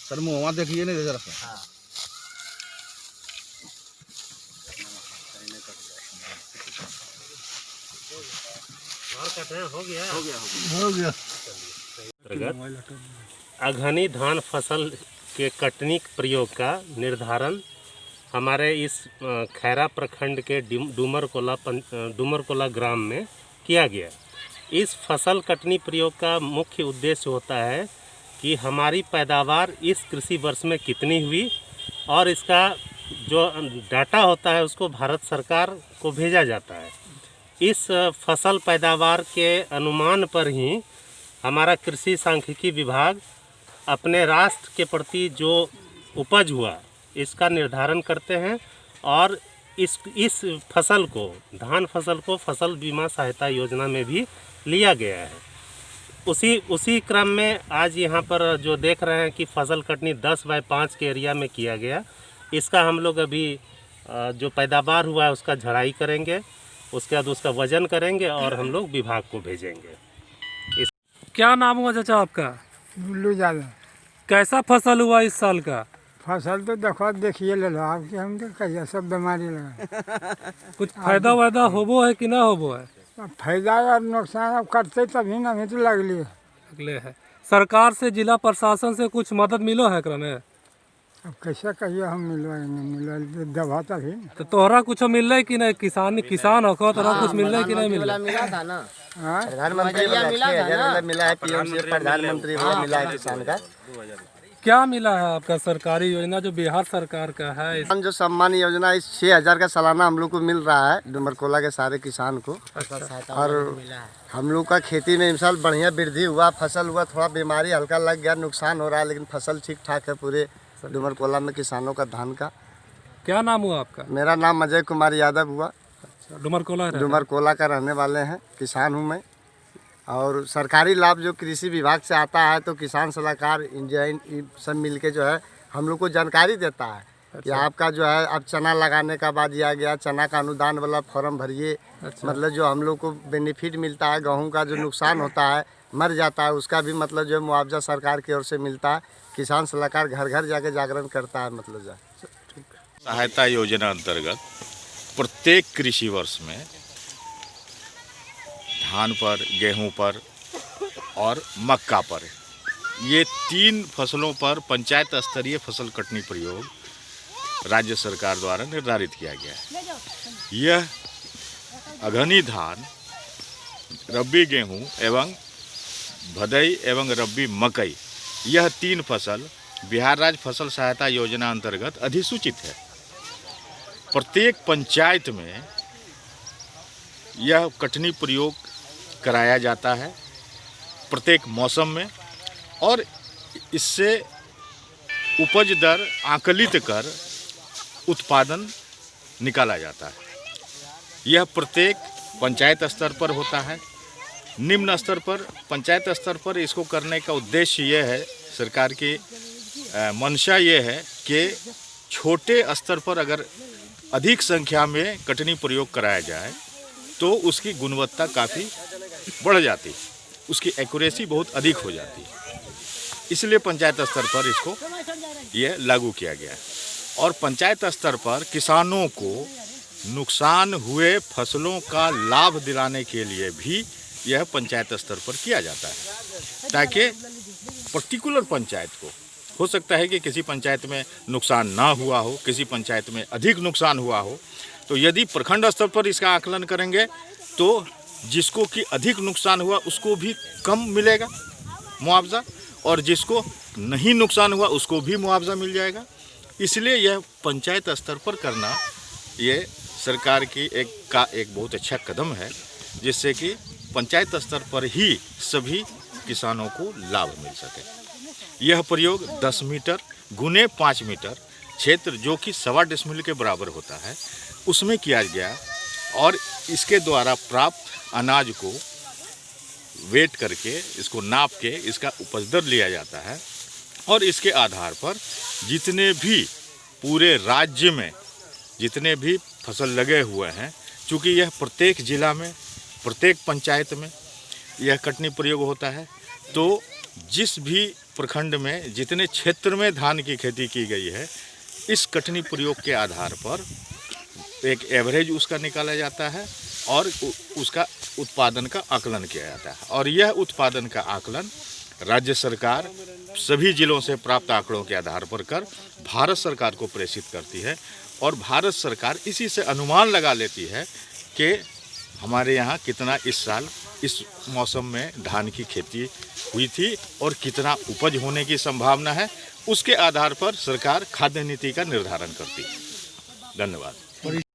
Sir मुँह देखिए नहीं जरा सा। हो गया। अघनी धान फसल के कटनी प्रयोग का निर्धारण हमारे इस खैरा प्रखंड के डूमरकोला ग्राम में किया गया। इस फसल कटनी प्रयोग का मुख्य उद्देश्य होता है कि हमारी पैदावार इस कृषि वर्ष में कितनी हुई और इसका जो डाटा होता है उसको भारत सरकार को भेजा जाता है। इस फसल पैदावार के अनुमान पर ही हमारा कृषि सांख्यिकी विभाग अपने राष्ट्र के प्रति जो उपज हुआ इसका निर्धारण करते हैं और इस फसल को, धान फसल को फसल बीमा सहायता योजना में भी लिया गया है। उसी क्रम में आज यहाँ पर जो देख रहे हैं कि फसल कटनी 10/5 के एरिया में किया गया। इसका हम लोग अभी जो पैदावार हुआ है उसका झड़ाई करेंगे, उसके बाद उसका वजन करेंगे और हम लोग विभाग को भेजेंगे। क्या नाम हुआ चाचा आपका? बुल्लू यादव। कैसा फसल हुआ इस साल का? फसल तो देखिए ले लो आपके, हम तो कहिए सब बीमारी लगा। कुछ फायदा वायदा होबो है कि ना होबो है? फायदा और नुकसान अब करते तभी ना, हमें तो लगले है। सरकार से, जिला प्रशासन से कुछ मदद मिलो है एकरा में? अब कैसे कहिए हम मिलो दवा तभी। तो तोहरा कुछ मिल रहा है कि नहीं? किसान हो तोहरा कुछ मिल रहा है कि नहीं? मिला था ना, प्रधानमंत्री मिला है, पीएम से प्रधानमंत्री मिला है किसान का। क्या मिला है आपका सरकारी योजना जो बिहार सरकार का है? किसान जो सम्मान योजना इस 6,000 का सालाना हम लोग को मिल रहा है डूमरकोला के सारे किसान को। और हम लोग का खेती में इस साल बढ़िया वृद्धि हुआ, फसल हुआ, थोड़ा बीमारी हल्का लग गया, नुकसान हो रहा है, लेकिन फसल ठीक ठाक है पूरे डूमरकोला में किसानों का धान का। क्या नाम हुआ आपका? मेरा नाम अजय कुमार यादव हुआ। डूमरकोला का रहने वाले हैं, किसान हूँ मैं। और सरकारी लाभ जो कृषि विभाग से आता है तो किसान सलाहकार इंजन सब मिलके जो है हम लोग को जानकारी देता है कि आपका जो है अब चना लगाने का बाद दिया गया, चना का अनुदान वाला फॉर्म भरिए। मतलब जो हम लोग को बेनिफिट मिलता है, गेहूँ का जो नुकसान होता है, मर जाता है, उसका भी मतलब जो मुआवजा सरकार की ओर से मिलता है। किसान सलाहकार घर घर जाके जागरण करता है। मतलब जो सहायता योजना अंतर्गत प्रत्येक कृषि वर्ष में धान पर, गेहूं पर और मक्का पर, ये 3 फसलों पर पंचायत स्तरीय फसल कटनी प्रयोग राज्य सरकार द्वारा निर्धारित किया गया है। यह अघनी धान, रब्बी गेहूं एवं भदई एवं रब्बी मकई, यह 3 फसल बिहार राज्य फसल सहायता योजना अंतर्गत अधिसूचित है। प्रत्येक पंचायत में यह कटनी प्रयोग कराया जाता है प्रत्येक मौसम में और इससे उपज दर आकलित कर उत्पादन निकाला जाता है। यह प्रत्येक पंचायत स्तर पर होता है। निम्न स्तर पर, पंचायत स्तर पर इसको करने का उद्देश्य ये है, सरकार की मंशा ये है कि छोटे स्तर पर अगर अधिक संख्या में कटनी प्रयोग कराया जाए तो उसकी गुणवत्ता काफ़ी बढ़ जाती है, उसकी एक्यूरेसी बहुत अधिक हो जाती है। इसलिए पंचायत स्तर पर इसको ये लागू किया गया है। और पंचायत स्तर पर किसानों को नुकसान हुए फसलों का लाभ दिलाने के लिए भी यह पंचायत स्तर पर किया जाता है, ताकि पर्टिकुलर पंचायत को, हो सकता है कि किसी पंचायत में नुकसान ना हुआ हो, किसी पंचायत में अधिक नुकसान हुआ हो, तो यदि प्रखंड स्तर पर इसका आकलन करेंगे तो जिसको कि अधिक नुकसान हुआ उसको भी कम मिलेगा मुआवजा और जिसको नहीं नुकसान हुआ उसको भी मुआवजा मिल जाएगा। इसलिए यह पंचायत स्तर पर करना ये सरकार की एक बहुत अच्छा कदम है, जिससे कि पंचायत स्तर पर ही सभी किसानों को लाभ मिल सके। यह प्रयोग 10 मीटर गुने 5 मीटर क्षेत्र जो कि 1.25 डिसमिल के बराबर होता है उसमें किया गया और इसके द्वारा प्राप्त अनाज को वेट करके, इसको नाप के इसका उपज दर लिया जाता है और इसके आधार पर जितने भी पूरे राज्य में जितने भी फसल लगे हुए हैं, चूँकि यह प्रत्येक ज़िला में, प्रत्येक पंचायत में यह कटनी प्रयोग होता है, तो जिस भी प्रखंड में जितने क्षेत्र में धान की खेती की गई है, इस कटनी प्रयोग के आधार पर एक एवरेज उसका निकाला जाता है और उसका उत्पादन का आकलन किया जाता है। और यह उत्पादन का आकलन राज्य सरकार सभी जिलों से प्राप्त आंकड़ों के आधार पर कर भारत सरकार को प्रेषित करती है, और भारत सरकार इसी से अनुमान लगा लेती है कि हमारे यहाँ कितना इस साल इस मौसम में धान की खेती हुई थी और कितना उपज होने की संभावना है। उसके आधार पर सरकार खाद्य नीति का निर्धारण करती है। धन्यवाद।